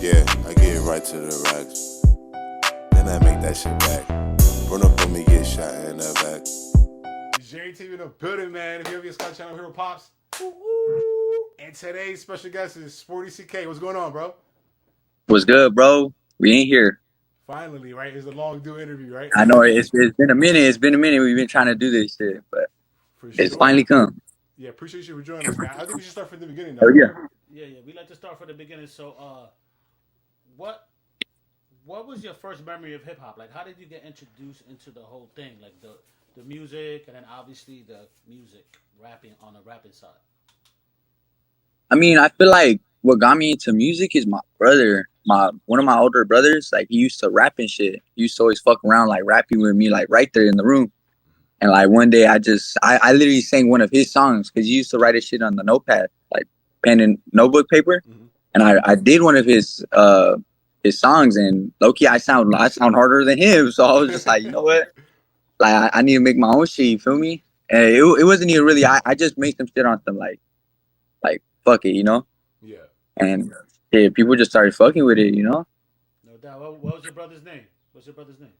Yeah, I get right to the racks. Then I make that shit back. Run up on me, get shot in the back. JT in the building, man. If you have your Scott Channel Hero Pops. And today's special guest is Sportyck. What's going on, bro? What's good, bro? We ain't here. Finally, right? It's a long due interview, right? I know it's been a minute. It's been a minute. We've been trying to do this shit, but For it's sure. finally come. Yeah, appreciate you for joining us, man. I think we should start from the beginning, Oh though. yeah. Yeah. We like to start from the beginning. So, what was your first memory of hip hop? Like, how did you get introduced into the whole thing? Like the music, and then obviously the music, rapping on the rapping side. I mean, I feel like what got me into music is my brother. One of my older brothers. Like he used to rap and shit. He used to always fuck around like rapping with me, like right there in the room. And like one day, I literally sang one of his songs because he used to write his shit on the notepad, like pen and notebook paper. Mm-hmm. And I did one of his songs, and low key I sound harder than him. So I was just like, you know what? Like I need to make my own shit. You feel me? And it wasn't even really. I just made some shit on some like fuck it, you know. Yeah. And yeah, people just started fucking with it, you know. No doubt. What was your brother's name? What's your brother's name?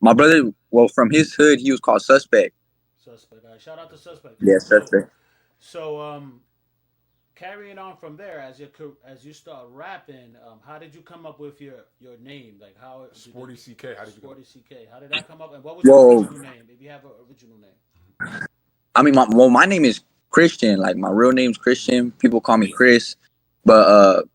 My brother, well, from his hood, he was called Suspect. Suspect. All right, shout out to Suspect. Yeah, Suspect. So, carrying on from there, as you start rapping, how did you come up with your name? Like how Sportyck. How did you go? Sportyck. How did that come up? And what was your original name? If you have an original name. I mean, my name is Christian. Like my real name's Christian. People call me Chris, but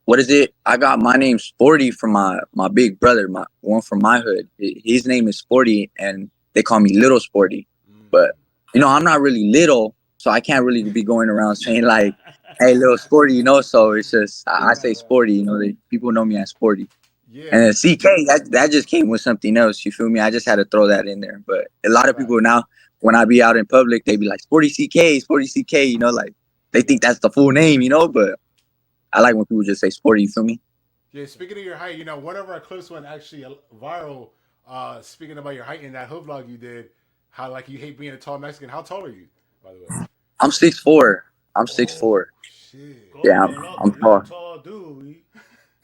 what is it? I got my name Sporty from my big brother, my one from my hood. His name is Sporty, and they call me Little Sporty. But you know, I'm not really little, so I can't really be going around saying like, "Hey, Little Sporty," you know. So it's just I say Sporty. You know, people know me as Sporty. Yeah. And then CK, that just came with something else. You feel me? I just had to throw that in there. But a lot of people now, when I be out in public, they be like Sporty CK. You know, like they think that's the full name. You know, but I like when people just say Sporty. You feel me? Yeah, speaking of your height, you know, one of our clips went actually viral. Speaking about your height in that hood vlog you did, how like you hate being a tall Mexican. How tall are you, by the way? I'm 6'4". I'm 6'4". Shit. Yeah, I'm tall. Tall dude.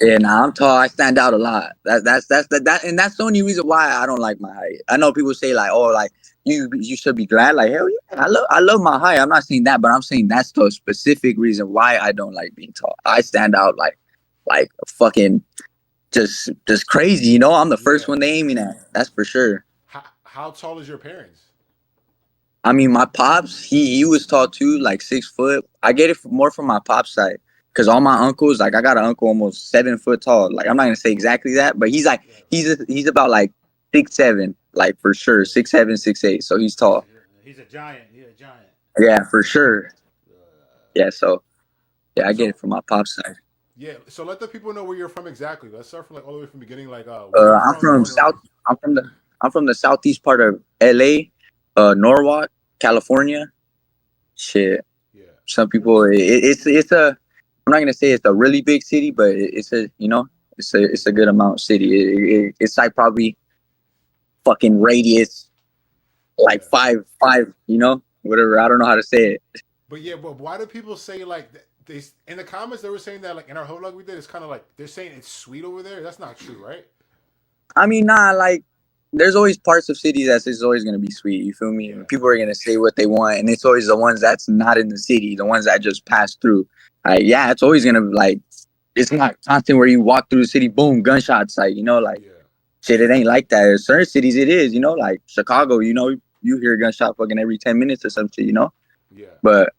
Yeah, nah, I'm tall. I stand out a lot. That, and that's the only reason why I don't like my height. I know people say like, oh, like you should be glad. Like hell yeah, I love my height. I'm not saying that, but I'm saying that's the specific reason why I don't like being tall. I stand out like fucking just crazy. You know, I'm the first one they aiming at. That's for sure. How tall is your parents? I mean, my pops, he was tall too, like 6 foot. I get it more from my pop's side. Cause all my uncles, like I got an uncle almost 7 foot tall. Like I'm not gonna say exactly that, but he's like he's about like 6'7", like for sure, 6'7", 6'8". So he's tall. He's a giant. He's a giant. Yeah, for sure. Yeah, so yeah, I get it from my pop's side. Yeah, so let the people know where you're from exactly. Let's start from like all the way from the beginning. Like, I'm from South. I'm from the southeast part of LA, Norwalk, California. Shit. Yeah. Some people, it's a. I'm not gonna say it's a really big city, but it's a, you know, it's a good amount of city. It's like probably fucking radius, like five, you know, whatever. I don't know how to say it. But yeah, but why do people say like they in the comments they were saying that like in our whole vlog we did, it's kind of like they're saying it's sweet over there. That's not true, right? I mean, nah, like there's always parts of cities that's it's always gonna be sweet. You feel me? Yeah. People are gonna say what they want, and it's always the ones that's not in the city, the ones that just pass through. Yeah, it's always gonna like it's not constant where you walk through the city, boom, gunshots. Like you know, like shit, it ain't like that. In certain cities, it is. You know, like Chicago. You know, you hear a gunshot fucking every 10 minutes or some shit. You know, but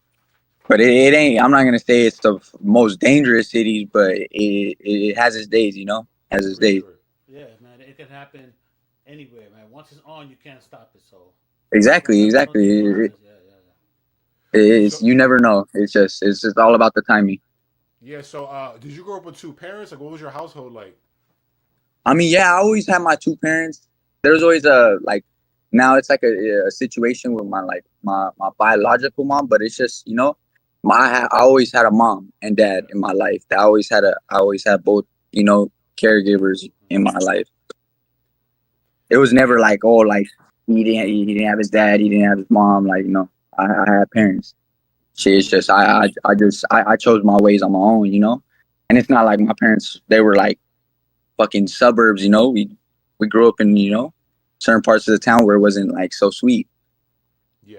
it ain't. I'm not gonna say it's the most dangerous cities, but it has its days. You know, has its days. Sure. Yeah, man, it can happen anywhere, man. Once it's on, you can't stop it. So exactly. It's you never know. It's just all about the timing. Yeah. So, did you grow up with two parents? Like, what was your household like? I mean, yeah, I always had my two parents. There's always a like. Now it's like a situation with my biological mom, but it's just you know, I always had a mom and dad in my life. I always had both you know caregivers in my life. It was never like oh like he didn't have his dad, he didn't have his mom. Like you know, I had parents. Shit, it's just I chose my ways on my own, you know, And it's not like my parents, they were like fucking suburbs, you know. We grew up in, you know, certain parts of the town where it wasn't like so sweet. Yeah.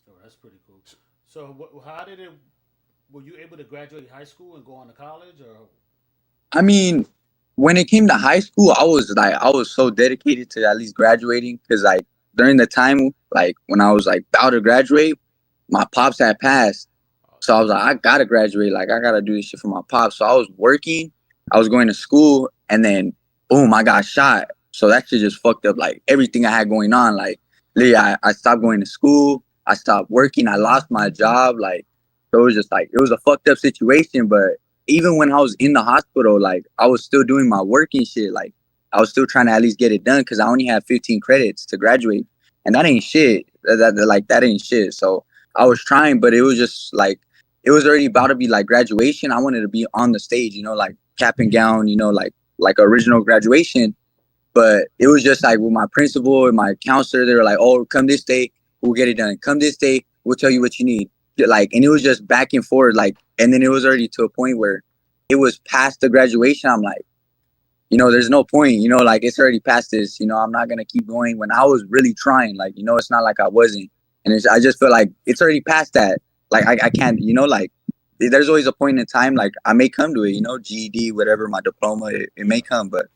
Oh, that's pretty cool. So, how did it? Were you able to graduate high school and go on to college, or? I mean, when it came to high school, I was so dedicated to at least graduating because like during the time like when I was like about to graduate, my pops had passed. So I was like, I gotta graduate. Like, I gotta do this shit for my pops. So I was working, I was going to school, and then boom, I got shot. So that shit just fucked up like everything I had going on. Like, literally, I stopped going to school. I stopped working. I lost my job. Like, so it was just like, it was a fucked up situation. But even when I was in the hospital, like, I was still doing my work and shit. Like, I was still trying to at least get it done because I only had 15 credits to graduate. And that ain't shit. That ain't shit. So I was trying, but it was just like, it was already about to be like graduation. I wanted to be on the stage, you know, like cap and gown, you know, like original graduation. But it was just like with my principal and my counselor, they were like, "Oh, come this day, we'll get it done. Come this day, we'll tell you what you need." Like, and it was just back and forth, like, and then it was already to a point where it was past the graduation. I'm like, you know, there's no point, you know, like it's already past this, you know, I'm not gonna keep going when I was really trying, like, you know, it's not like I wasn't, and I just feel like it's already past that, like I can't, you know, like there's always a point in time, like I may come to it, you know, GED, whatever, my diploma, it may come, but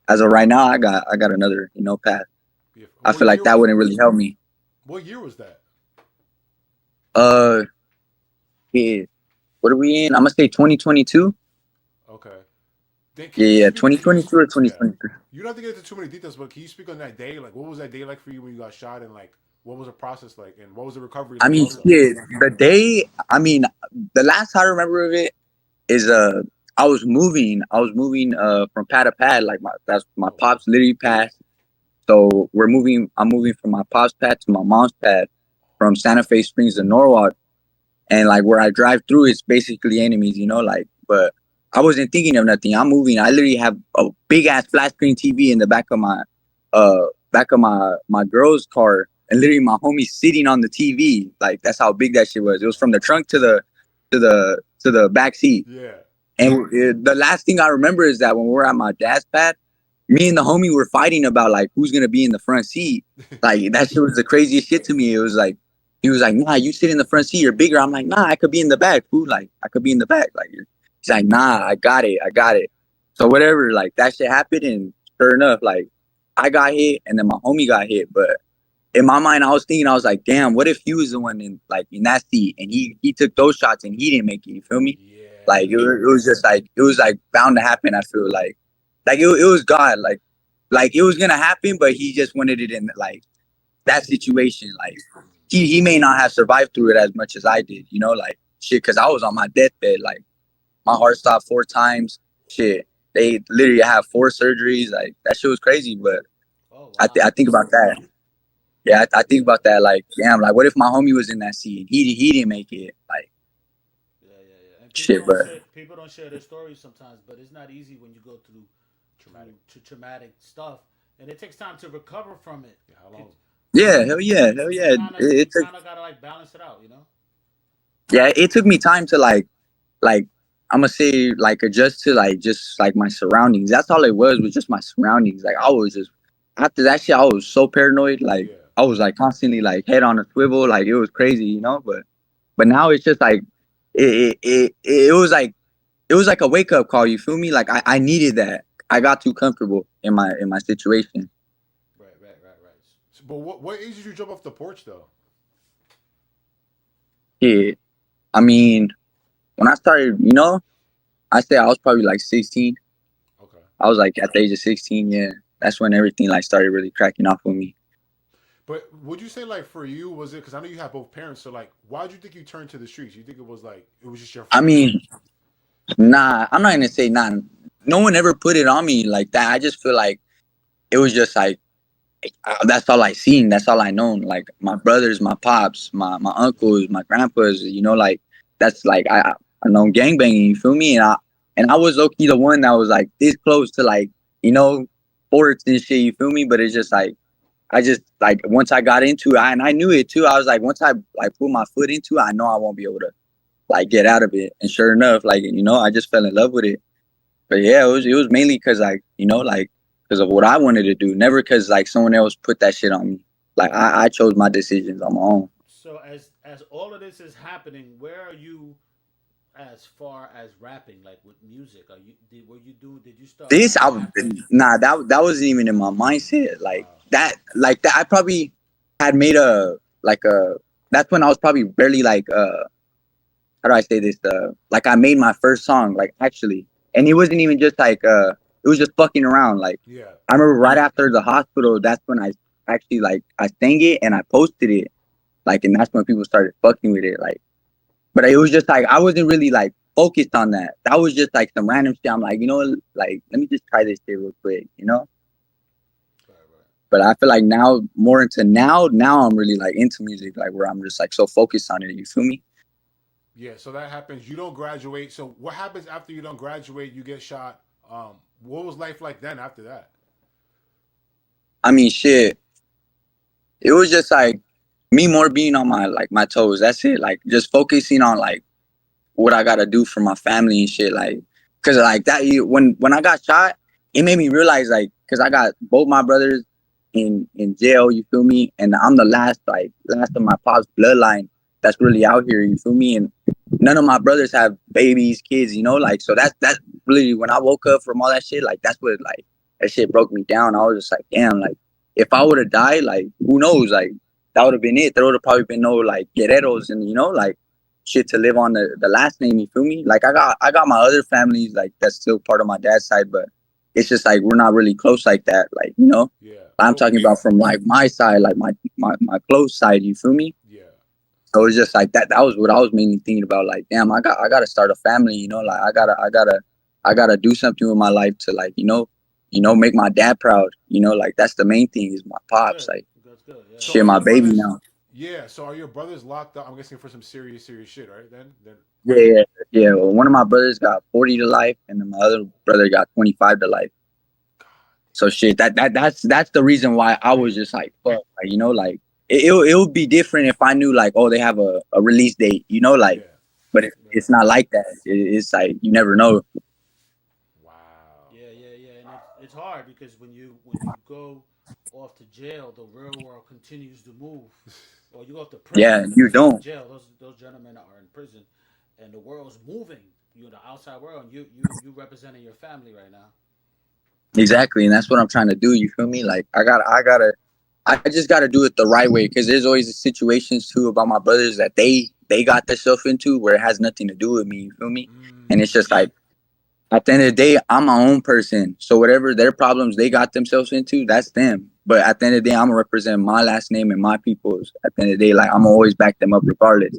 as of right now, I got another, you know, path. Yeah. I feel like that wouldn't really help me. What year was that? Uh, yeah, what are we in? I'm gonna say 2022. Okay. Then can you Yeah, speak? Can you? 2022 or Yeah. 2023. You don't have to get into too many details, but can you speak on that day? Like, what was that day like for you when you got shot, and like, what was the process like, and what was the recovery I like? mean, Also, shit, the day, I mean, the last I remember of it is I was moving from pad to pad, like my oh wow, pops literally passed. So I'm moving from my pop's pad to my mom's pad from Santa Fe Springs to Norwalk. And like where I drive through is basically enemies, you know, like, but I wasn't thinking of nothing. I'm moving. I literally have a big ass flat screen TV in the uh my girl's car, and literally my homie sitting on the TV. Like, that's how big that shit was. It was from the trunk to the back seat. yeah, And the last thing I remember is that when we were at my dad's pad, me and the homie were fighting about like who's gonna be in the front seat. Like, that shit was the craziest shit to me. It was like, he was like, "Nah, you sit in the front seat. You're bigger." I'm like, "Nah, I could be in the back, fool. Like, I could be in the back." Like, he's like, "Nah, I got it. I got it." So whatever, like that shit happened, and sure enough, like I got hit, and then my homie got hit. But in my mind, I was thinking, I was like, "Damn, what if he was the one in that seat, and he took those shots and he didn't make it?" You feel me? Like, yeah, it was just like, it was like bound to happen. I feel like it was God, like it was gonna happen, but he just wanted it in like that situation. Like, he may not have survived through it as much as I did, you know, like shit, because I was on my deathbed. Like, my heart stopped 4 times. Shit, they literally have 4 surgeries. Like, that shit was crazy. But Oh wow. I think about that. Yeah, I think about that. Like, damn, like what if my homie was in that scene? He didn't make it. Like, Yeah, yeah, yeah. And shit, but people don't share their stories sometimes, but it's not easy when you go through traumatic. to traumatic stuff, and it takes time to recover from it. Yeah, how long? yeah, hell yeah, hell yeah. You It took, kind of gotta like balance it out, you know. yeah, it took me time to like I'm gonna say like adjust to like just like my surroundings. That's all it was just my surroundings. Like, I was just, after that shit, I was so paranoid. Like, Yeah, I was like constantly like head on a swivel. Like, it was crazy, you know. But now it's just like it was like a wake up call. You feel me? Like, I needed that. I got too comfortable in my situation. Right, right, right, right. so, but what age did you jump off the porch though? Yeah, I mean, when I started, you know, I say I was probably like 16. Okay. I was like at the age of 16. Yeah, that's when everything like started really cracking off with me. But would you say like for you was it because I know you have both parents, so like why did you think you turned to the streets? You think it was like it was just your I friends? mean, nah, I'm not gonna say nah. No one ever put it on me like that. I just feel like it was just like, that's all I seen. That's all I known. Like, my brothers, my pops, my uncles, my grandpas. You know, like, that's like I know gangbanging. You feel me? And I was low key the one that was like this close to like, you know, sports and shit. You feel me? But it's just like, I just like once I got into it, and I knew it too. I was like, once I like put my foot into it, I know I won't be able to like get out of it. And sure enough, like, you know, I just fell in love with it. But yeah, it was mainly because, like, you know, like, because of what I wanted to do, never because like someone else put that shit on me. Like I chose my decisions on my own. So as all of this is happening, where are you as far as rapping, like with music? Are you did you start This rapping I after? nah, that wasn't even in my mindset. Wow. Like that I probably had made a like a that's when I was probably barely like how do I say this? Like I made my first song, like actually, and it wasn't even just like it was just fucking around. Like Yeah. I remember right after the hospital, that's when I actually like I sang it and I posted it, like, and that's when people started fucking with it, like. But it was just like I wasn't really like focused on that. That was just like some random shit. I'm like, you know, like let me just try this shit real quick, you know. Right, right. But I feel like now more into now I'm really like into music, like where I'm just like so focused on it. You feel me? Yeah, so that happens. You don't graduate. So what happens after you don't graduate? You get shot. What was life like then after that? I mean, shit. It was just like me more being on my like my toes. That's it. Like just focusing on like what I gotta do for my family and shit. Like, cause like that when I got shot, it made me realize like, cause I got both my brothers in jail. You feel me? And I'm the last of my pop's bloodline that's really out here. You feel me? And none of my brothers have babies, kids. You know, like so that's really when I woke up from all that shit. Like that's what like that shit broke me down. I was just like, damn, like if I would have died, like who knows, like that would have been it. There would have probably been no like guerreros and you know like shit to live on the last name, you feel me? Like I got my other families like that's still part of my dad's side, but it's just like we're not really close like that. Like, you know? Yeah. I'm talking about from like my side, like my close side, you feel me? Yeah. So it's just like that was what I was mainly thinking about. Like, damn, I gotta start a family, you know, like I gotta do something with my life to like, make my dad proud. You know, like that's the main thing is my That's pops. good. Like That's good. Yeah. So shit, are my your baby brothers? now. Yeah. So are your brothers locked up? I'm guessing for some serious shit, right? Then. Yeah, yeah, yeah. Well, one of my brothers got 40 to life, and then my other brother got 25 to life. So shit, that's the reason why I was just like, fuck, like, you know, like it would be different if I knew like, oh, they have a release date, you know, like, Yeah. but Yeah. it's not like that. It's like you never know. Wow. Yeah, yeah, yeah, and it's hard because when you go off to jail, the real world continues to move. Or you go off to Yeah, prison, you it's not don't jail. Those gentlemen are in prison, and the world's moving. You're the outside world, and you representing your family right now. exactly, and that's what I'm trying to do. You feel me? Like I just gotta do it the right way because there's always situations too about my brothers that they got themselves into where it has nothing to do with me. You feel me? And it's just like at the end of the day, I'm my own person. So whatever their problems they got themselves into, that's them. But at the end of the day, I'm gonna represent my last name and my people's. At the end of the day, like I'm always back them up regardless,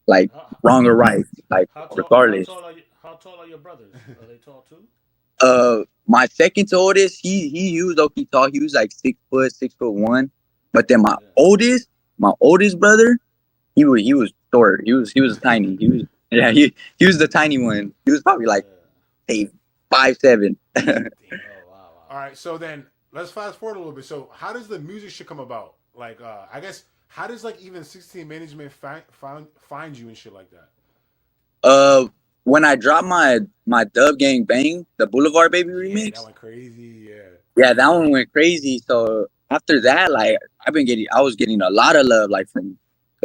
like How, wrong or right, like how tall? How regardless. tall are you? How tall are your brothers? Are they tall too? My second to oldest, he was okay tall. He was like 6 foot, 6'1". But then Yeah. my oldest brother, he was short. He was tiny. He was yeah he was the tiny one. He was probably like Yeah. hey 5'7". Damn. Oh wow, wow. All right. So then let's fast forward a little bit. So how does the music shit come about? Like, I guess how does like even 16 management find you and shit like that? Uh, when I dropped my Dub Gang Bang, the Boulevard Baby Yeah, that remix, went crazy. Yeah. yeah, that one went crazy. So after that, like I was getting a lot of love, like from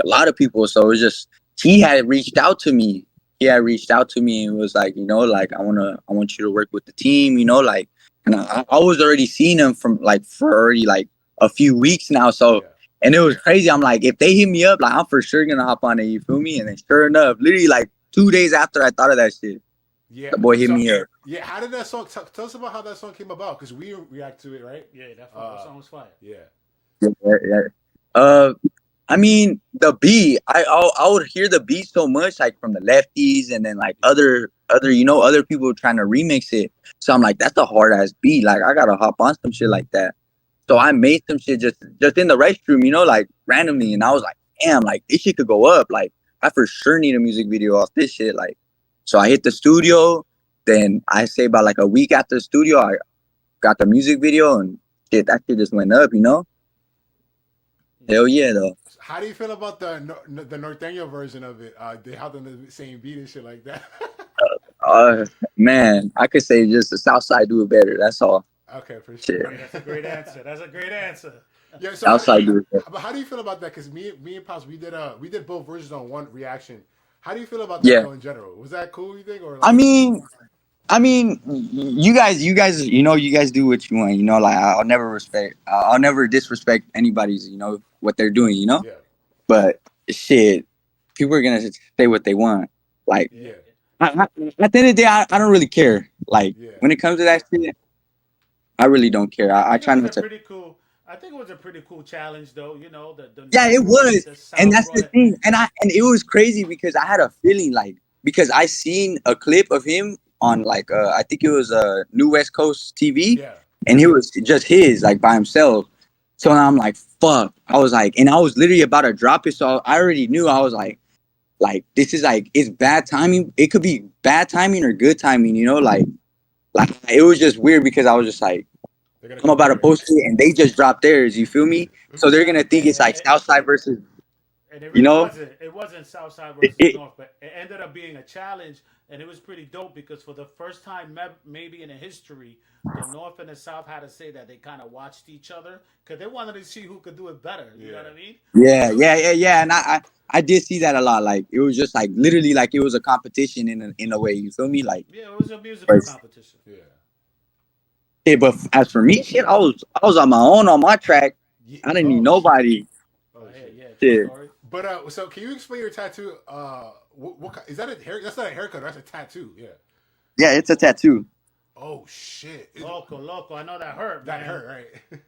a lot of people. So it was just he had reached out to me. He had reached out to me and was like, like I want you to work with the team, like, and I was already seeing him from like for already like a few weeks now. So Yeah. and it was crazy. I'm like, if they hit me up, like I'm for sure gonna hop on it. You feel me? And then sure enough, literally like 2 days after I thought of that shit, Yeah. the boy hit So me up. yeah, how did that song? Tell us about how that song came about because we react to it, right? Yeah, that song was fire. Yeah. Yeah, yeah. Uh, I mean the beat. I would hear the beat so much like from the lefties and then like other people trying to remix it. So I'm like, that's a hard ass beat. Like I gotta hop on some shit like that. So I made some shit just in the restroom, like randomly, and I was like, damn, like this shit could go up. Like I for sure need a music video off this shit. Like, so I hit the studio. Then I say about like a week after the studio, I got the music video and shit. That shit just went up. Hell yeah, though. How do you feel about the Norteño version of it? They have them the same beat and shit like that. Uh, man, I could say just the South Side do it better. That's all. Okay, for Shit, sure. That's a great answer. That's a great answer. Yeah. So South Side do it better. but how do you feel about that? Because me and Pops, we did both versions on one reaction. How do you feel about that Yeah, though in general? Was that cool? You think or I like? mean, you guys, you guys do what you want. Like I'll never disrespect anybody's, what they're doing. Yeah. But shit, people are gonna say what they want. Like, Yeah. Yeah. at the end of the day, I don't really care. Like, Yeah. when it comes to that shit, I really don't care. I I think it try was not a to. pretty cool. I think it was a pretty cool challenge, though. You know, the Yeah, North it brought it, was, the and South that's brought the it. thing. And it was crazy because I had a feeling like because I seen a clip of him on like I think it was New West Coast TV, Yeah. and it was just his like by himself. So now I'm like, fuck. I was like, and I was literally about to drop it, so I already knew. I was like this is like it's bad timing. It could be bad timing or good timing, like it was just weird because I was just like They're gonna I'm about to compare. post it and they just dropped theirs. You feel me? So they're Yeah, gonna think it's like Southside versus and it you really know wasn't. It wasn't Southside it, versus it, North, but it ended up being a challenge, and it was pretty dope because for the first time, maybe in the history, the North and the South had to say that they kind of watched each other because they wanted to see who could do it better. You know Yeah. what I mean? yeah, It was, yeah, yeah, yeah. And I did see that a lot. Like it was just like literally like it was a competition in a way. You feel me? Like, yeah, it was a musical but, competition. Yeah. yeah, but as for me, shit, I was on my own on my track. Yeah. I didn't need Oh shit. nobody. Oh Yeah, shit. yeah, true Shit. story. But so can you explain your tattoo? Is that a hair? That's not a haircut. That's a tattoo. Yeah. Yeah, it's a tattoo. Oh shit. Loco, loco. I know that hurt, That man. hurt, right?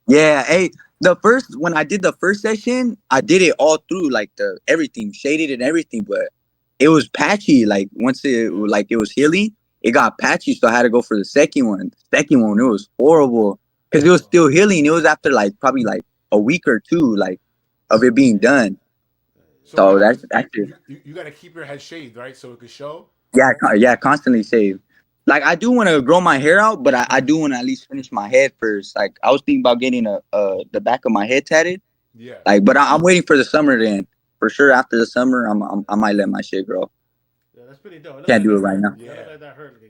Yeah, hey, the first when I did the first session, I did it all through like the everything shaded and everything, but it was patchy. Like once Yeah. it was healing, it got patchy, so I had to go for the second one. The second one, it was horrible because it was Oh, still healing. It was after like probably like a week or two, like of it being done. So what So happens? that's it. You got to keep your head shaved, right? So it could show. Yeah, yeah, constantly save. Like I do want to grow my hair out, but I do want to at least finish my head first. Like I was thinking about getting the back of my head tatted. Yeah. Like, but I'm waiting for the summer to end. For sure, after the summer, I might let my shit grow. yeah, that's pretty dope. It looked Can't like do it it right hurt. now. That looked Yeah. like that hurt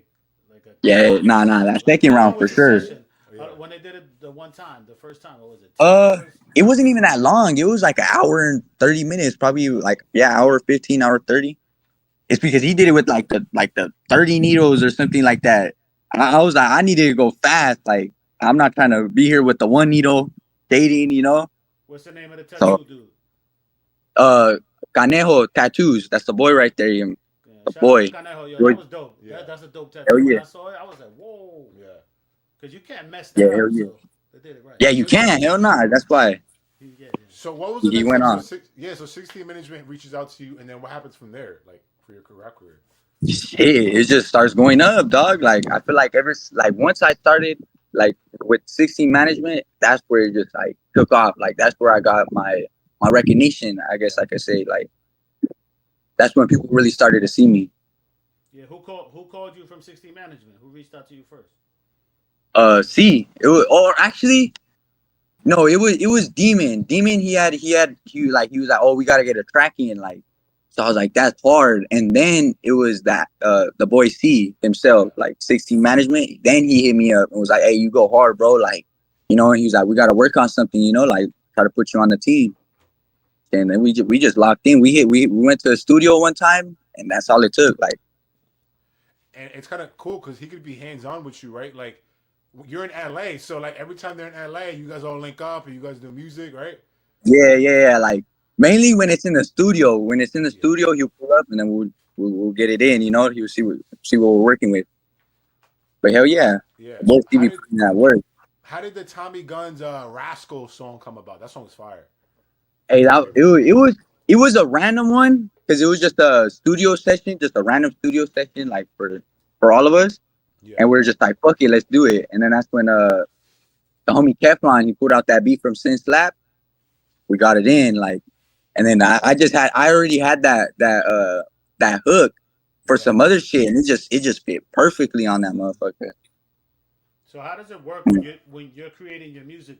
like a Yeah, kid. nah, that second How long round for was the sure. session? Yeah. When they did it the one time, the first time, what was it? 2 hours? It wasn't even that long. It was like an hour and 30 minutes, probably like yeah, hour 15, hour 30. It's because he did it with like the 30 needles or something like that. I was like, I needed to go fast. Like I'm not trying to be here with the one needle dating. What's the name of the So tattoo dude? uh, Canejo tattoos. That's the boy right there. Yeah, The shout out to boy. Canejo. Yo, Boy. that was dope. Yeah. That's a dope Hell tattoo. When yeah, I saw it, I was like, whoa, Yeah. because you can't mess yeah, that hell up. yeah. So they did it right. Yeah, you So can. Hell nah. That's why so what was the he next went step? So on. yeah. So 16 management reaches out to you, and then what happens from there? Like for your rap career. Shit, it just starts going up, dog. Like I feel like like once I started like with 16 management, that's where it just like took off. Like that's where I got my recognition. I guess I could say like that's when people really started to see me. Yeah, who called you from 60 Management? Who reached out to you first? See, it was or actually no, it was Demon. Demon, he was like, oh, we gotta get a track in, like. So I was like, that's hard. And then it was that the boy C himself, Yeah. like 16 management. Then he hit me up and was like, hey, you go hard, bro. Like, and he was like, we gotta work on something, like try to put you on the team. And then we just locked in. We went to the studio one time, and that's all it took. Like, And it's kind of cool because he could be hands on with you, right? Like you're in LA, so like every time they're in LA, you guys all link up and you guys do music, right? yeah. Like mainly when it's in the studio. When it's in the Yeah. studio, he'll pull up and then we'll get it in. He'll see what we're working with. But hell yeah, Yeah. both see me putting that work. How did the Tommy Guns Rascal song come about? That song was fire. Hey, it was a random one because it was just a studio session, just a random studio session, like for all of us, Yeah. and we are just like, fuck it, let's do it. And then that's when the homie Keflon he put out that beat from Sin Slap. We got it in like, and then I already had that hook for Yeah. some other shit, and it just fit perfectly on that motherfucker. So how does it work when you're creating your music?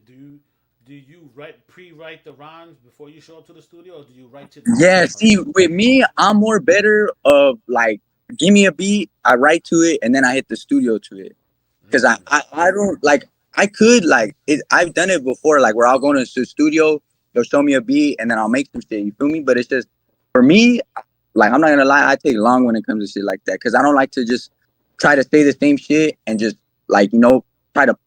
do you pre-write the rhymes before you show up to the studio, or do you write to the beat? Yeah, see, with me, I'm more better of like, give me a beat, I write to it, and then I hit the studio to it. Because I don't like, I could like it. I've done it before, like where I'll go into the studio, they'll show me a beat, and then I'll make some shit. You feel me? But it's just for me, like I'm not gonna lie, I take long when it comes to shit like that because I don't like to just try to say the same shit and just like try to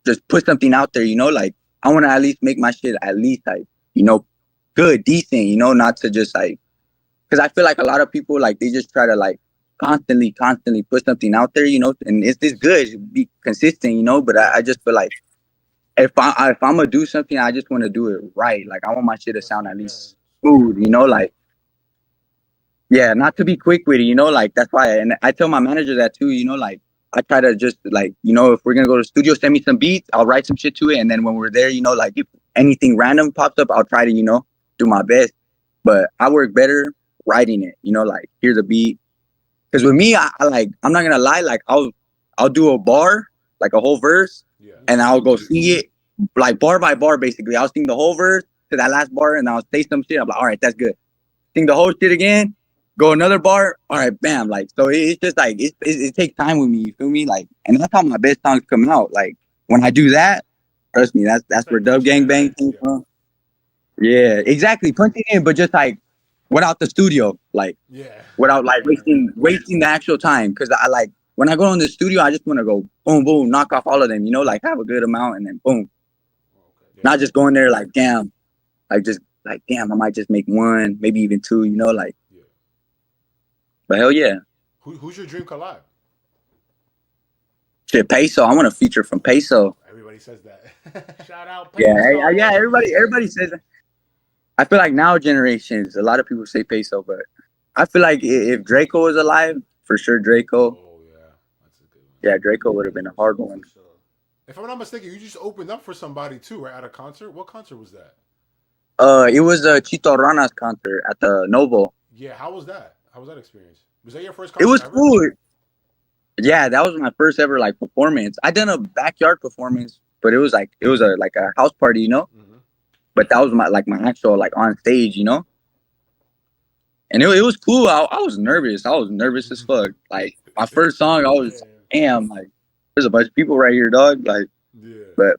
just put something out there. Like I want to at least make my shit at least like good, decent. Not to just like because I feel like a lot of people like they just try to like constantly put something out there. And it's this good, be consistent. But I just feel like if I'm gonna do something, I just want to do it right. Like I want my shit to sound at least smooth. Like. Yeah, not to be quick with it, like that's why. And I tell my manager that too, like I try to just like, if we're gonna go to the studio, send me some beats, I'll write some shit to it. And then when we're there, like if anything random pops up, I'll try to, do my best. But I work better writing it, like hear the beat. Cause with me, I like, I'm not gonna lie, like I'll do a bar, like a whole verse, and I'll go sing it like bar by bar, basically. I'll sing the whole verse to that last bar and I'll say some shit. I'm like, all right, that's good. Sing the whole shit again. Go another bar, all right, bam. Like, so it's just like, it takes time with me, you feel me? Like, and that's how my best songs come out. Like, when I do that, trust me, that's where Dub Gang Bang came from. Yeah, exactly. Punch it in, but just like, without the studio, like, without like wasting the actual time. Cause I like, when I go in the studio, I just want to go boom, boom, knock off all of them, like have a good amount and then boom. Not just going there like, damn, like just like, damn, I might just make one, maybe even two, like. But hell yeah. Who's your dream collab? Shit, Peso. I want a feature from Peso. Everybody says that. Shout out Peso. Yeah. Everybody says that. I feel like now generations, a lot of people say Peso, but I feel like if Draco was alive, for sure Draco. Oh yeah, that's a good one. Yeah, Draco would have been a hard one. If I'm not mistaken, you just opened up for somebody too, right? At a concert. What concert was that? It was a Chito Rana's concert at the Novo. Yeah, how was that? How was that experience? Was that your first concert? It was ever? cool. Yeah, that was my first ever like performance. I done a backyard performance, but it was a house party, Mm-hmm. But that was my actual like on stage, And it was cool. I was nervous. I was nervous as fuck. Like my first song, I was damn like there's a bunch of people right here, dog. Like, but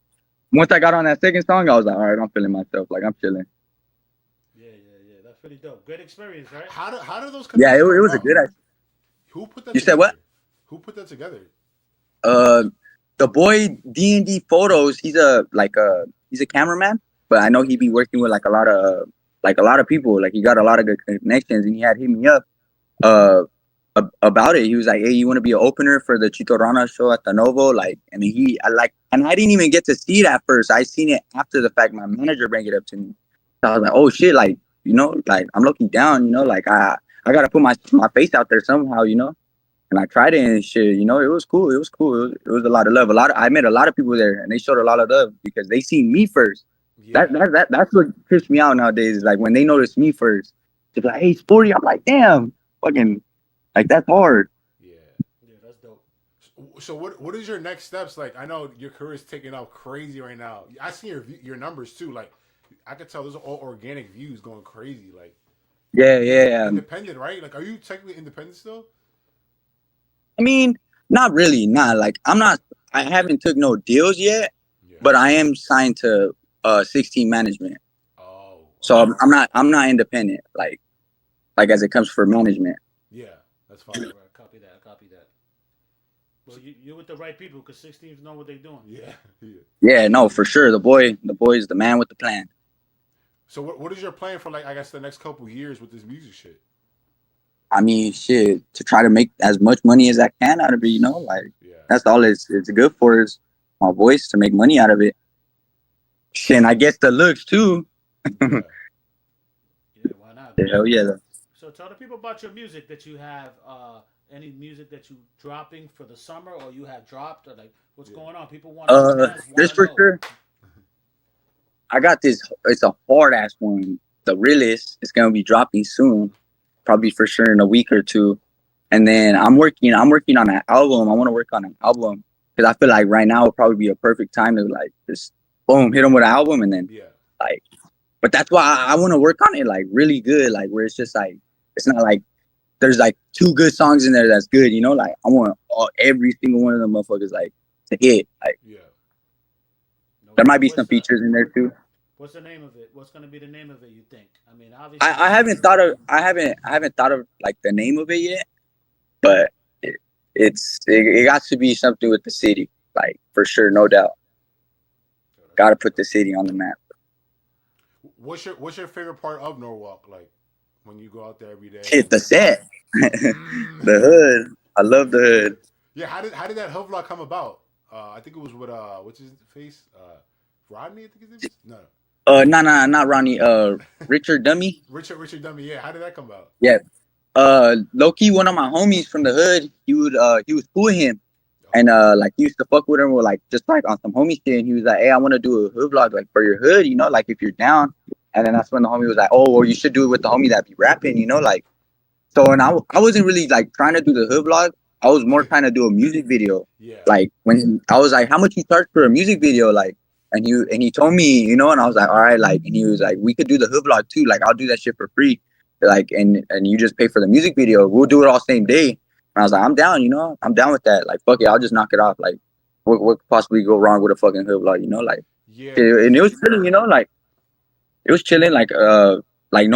once I got on that second song, I was like, all right, I'm feeling myself. Like I'm chilling. Yeah. That's pretty dope. Great experience, right? How do those? Yeah, it was a good. Who put that? You together? said what? Who put that together? The boy DND Photos. He's a cameraman, but I know he be working with like a lot of people. Like he got a lot of good connections, and he had hit me up about it. He was like, "Hey, you want to be an opener for the Chito Rana show at the Novo?" Like, and I didn't even get to see it at first. I seen it after the fact. My manager bring it up to me. So I was like, "Oh shit!" Like, like I'm looking down. Like I gotta put my face out there somehow. And I tried it and shit. It was cool. It was cool. It was a lot of love. I met a lot of people there, and they showed a lot of love because they seen me first. Yeah. That's what trips me out nowadays. Is like when they notice me first, they're like, "Hey, Sporty," I'm like, "Damn, fucking, like that's hard." Yeah, that's dope. So what is your next steps? Like I know your career is taking off crazy right now. I see your numbers too. Like I could tell those are all organic views going crazy. Like yeah. Independent, right? Like are you technically independent still? I mean, not really. Not like I haven't took no deals yet, but I am signed to 16 management. Oh. So I'm not independent like as it comes for management. Yeah, that's fine. Right, copy that. Well, you're with the right people because 16s know what they're doing. Yeah, no, for sure. The boy is the man with the plan. So what is your plan for like I guess the next couple years with this music shit? I mean, shit, to try to make as much money as I can out of it, like that's all it's good for is my voice to make money out of it. Shit, and I guess the looks too. Yeah, why not? Hell yeah. So tell the people about your music that you have. Any music that you dropping for the summer or you have dropped or like what's going on? People want to this for sure. I got this. It's a hard ass one. The realest is gonna be dropping soon. Probably for sure in a week or two, and then I'm working on an album. I want to work on an album because I feel like right now would probably be a perfect time to like just boom, hit them with an album, and then Yeah. like. But that's why I want to work on it like really good, like where it's just like it's not like there's like 2 good songs in there that's good, you know. Like I want every single one of them motherfuckers like to hit. Like Yeah. No there might doubt. be some features in there too. What's the name of it? What's gonna be the name of it? You think? I mean, obviously. I haven't thought of like the name of it yet, but it got to be something with the city, like for sure, no doubt. Got to put the city on the map. What's your favorite part of Norwalk? Like when you go out there every day? Hit the set, the Mm. hood. I love the hood. Yeah. How did that hood vlog come about? I think it was with what's his face? Rodney. I think his name is. No. No, not Ronnie. Richard Dummy. Richard Dummy. Yeah. How did that come about? Yeah. Low key, one of my homies from the hood, he was cool with him, and like he used to fuck with him, or like just like on some homie shit. And he was like, "Hey, I want to do a hood vlog like for your hood, you know, like if you're down." And then that's when the homie was like, "Oh, well, you should do it with the homie that be rapping, you know, like." So, and I wasn't really like trying to do the hood vlog. I was more trying to do a music video. Yeah. Like when I was like, "How much you charge for a music video?" Like, and he told me, you know, and I was like, "All right," like, and he was like, "We could do the hood vlog too. Like, I'll do that shit for free. Like, and you just pay for the music video. We'll do it all same day." And I was like, "I'm down, you know, I'm down with that. Like, fuck it, I'll just knock it off. Like, what could possibly go wrong with a fucking hood vlog, you know? Like, Yeah. and it was chilling, you know, like it was chilling, like no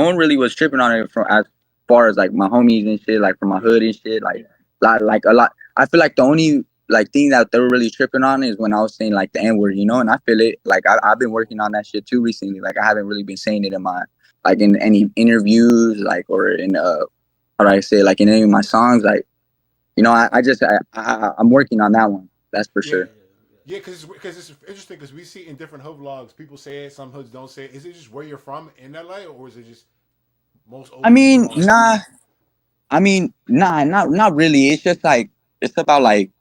one really was tripping on it from as far as like my homies and shit, like from my hood and shit, like a lot. I feel like the only like thing that they were really tripping on is when I was saying like the N word, you know, and I feel it. Like I've been working on that shit too recently. Like I haven't really been saying it in my like in any interviews, like or in how do I say like in any of my songs, like you know, I'm working on that one. That's for Yeah. sure. Yeah, because it's interesting because we see in different hood vlogs, people say it, some hoods don't say it. Is it just where you're from in LA, or is it just most I old mean, people? nah. Not really. It's just like it's about like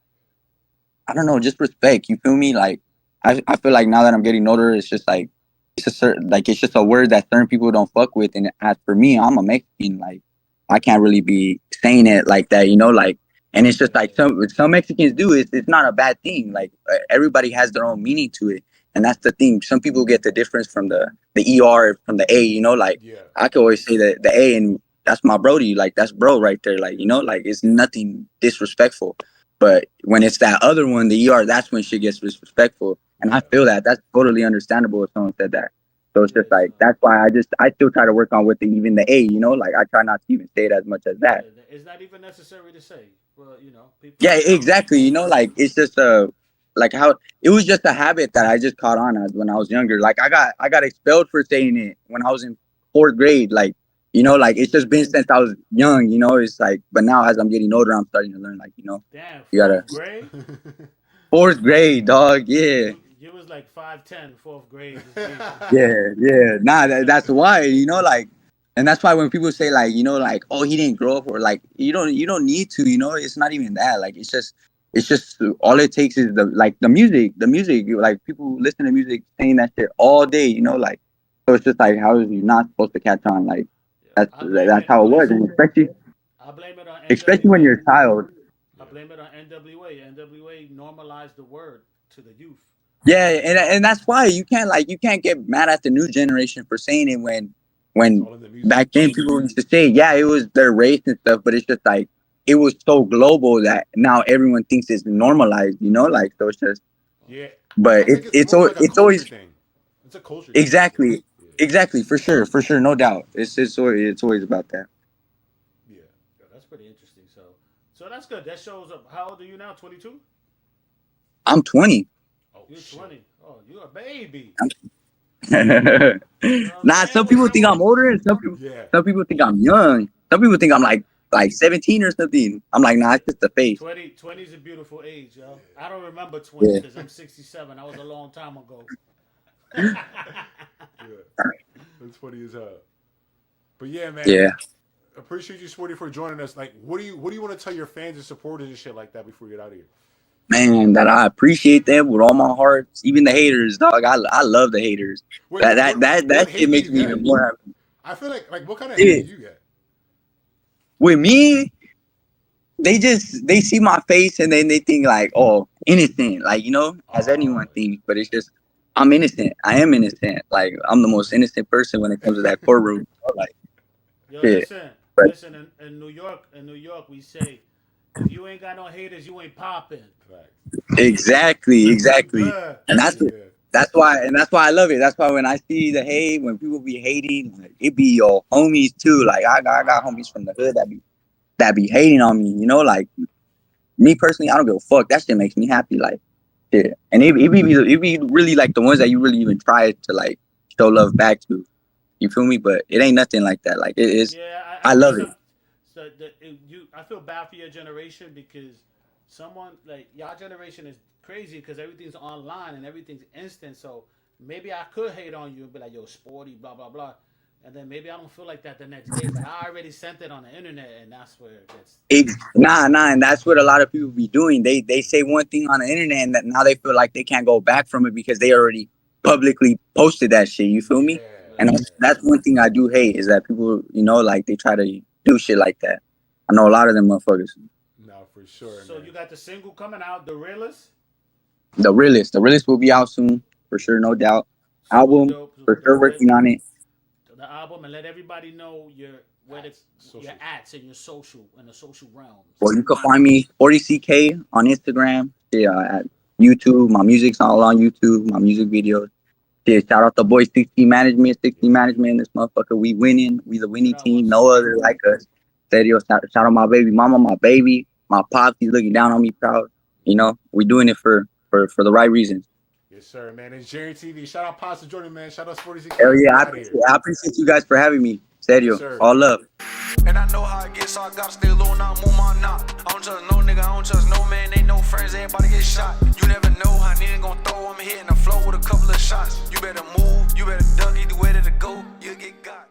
I don't know, just respect. You feel me? Like I feel like now that I'm getting older, it's just like it's a certain like it's just a word that certain people don't fuck with. And as for me, I'm a Mexican. Like I can't really be saying it like that, you know. Like and it's just like some Mexicans do. It's not a bad thing. Like everybody has their own meaning to it, and that's the thing. Some people get the difference from the er from the a. You know, like Yeah. I could always say that the a and that's my brody. Like that's bro right there. Like you know, like it's nothing disrespectful. But when it's that other one, the ER, that's when shit gets disrespectful. And I feel that that's totally understandable if someone said that. So it's just like that's why I still try to work on with even the A, you know, like I try not to even say it as much as that. It's not even necessary to say. Well, you know, people. Yeah, exactly. You know, like it's just like how it was just a habit that I just caught on as when I was younger. Like I got expelled for saying it when I was in 4th grade. Like you know, like it's just been since I was young. You know, it's like but now as I'm getting older, I'm starting to learn. Like you know, Damn, you gotta 4th grade. 4th grade, dog. Yeah. You was like 5'10", 4th grade. Yeah. Nah, that's why, you know, like, and that's why when people say like, you know, like, oh, he didn't grow up, or like, you don't need to, you know, it's not even that. Like, it's just all it takes is the music. Like, people listen to music saying that shit all day, you know, like, so it's just like, how is you not supposed to catch on? Like, that's how it was, and I blame it on especially when you're a child. I blame it on NWA. NWA normalized the word to the youth. Yeah, and that's why you can't get mad at the new generation for saying it when All in the music. back then people used to say yeah it was their race and stuff, but it's just like it was so global that now everyone thinks it's normalized, you know, like so it's just Yeah. but I think it's more of like a it's culture always thing. It's a culture thing. exactly Yeah. for sure, no doubt. It's always about that. Yeah. Yo, that's pretty interesting. So that's good. That shows up. How old are you now? 22. I'm 20. Oh, You're shit. 20. Oh, you're a baby. Nah, some people think I'm older, and Yeah. some people think I'm young. Some people think I'm like 17 or something. I'm like, nah, it's just the face. 20 is a beautiful age, yo. I don't remember 20 Yeah. because I'm 67. That was a long time ago. Yeah. That's funny as hell. But yeah, man. Yeah. Appreciate you, Sporty, for joining us. Like, what do you want to tell your fans and supporters and shit like that before we get out of here? Man, that I appreciate them with all my heart. Even the haters, dog. I love the haters. Wait, what That hate shit do makes you me get? even more happy. I feel like what kind of hate Yeah. do you get? With me, they see my face and then they think like, oh, innocent, like you know, as anyone thinks. But it's just I'm innocent. I am innocent. Like I'm the most innocent person when it comes to that courtroom. Like Yo, shit. listen, But listen. In New York, we say, if you ain't got no haters, you ain't popping. Facts. You exactly. good? And Yeah. that's why I love it. That's why when I see the hate, when people be hating, like, it be your homies too. Like I got Wow. homies from the hood that be hating on me. You know, like me personally, I don't give a fuck. That shit makes me happy. Like shit. And it be really like the ones that you really even try to like show love back to. You feel me? But it ain't nothing like that. Like it is. Yeah, I I think love so. it. I feel bad for your generation because someone like your generation is crazy because everything's online and everything's instant. So maybe I could hate on you and be like, "Yo, sporty, blah blah blah," and then maybe I don't feel like that the next day. But I already sent it on the internet, and that's where it gets. Nah, and that's what a lot of people be doing. They say one thing on the internet, and that now they feel like they can't go back from it because they already publicly posted that shit. You feel Yeah. me? And Yeah. that's one thing I do hate is that people, you know, like they try to do shit like that. I know a lot of them motherfuckers. No, for sure, So man. you got the single coming out, the realest. The realist will be out soon for sure, no doubt. Super Album dope, super for sure, dope. working on it. The album and let everybody know where the, Social. your ats and your social in the social realms. Well, you can find me 40CK on Instagram. Yeah, at YouTube. My music's all on YouTube. My music videos. Yeah, shout out the boys 60 Management, 60 Management. This motherfucker, we winning. We the winning What up? team. What's No up? other like us. Serio, shout out my baby mama, my baby, my pops. He's looking down on me, proud. You know, we doing it for the right reasons. Yes, sir, man. It's Jerry TV. Shout out Pastor Jordan, man. Shout out Sportyck. Hell yeah, We out of here. I appreciate you guys for having me. Yes, Serio, sir. all love. And I know how it gets, so I gotta stay low and I move my knot. I don't trust no nigga, I don't trust no man, ain't no friends, everybody get shot. You never know how nigga gon' throw, I'm hitting the flow with a couple of shots. You better move, you better duck, either way to go, you'll get got.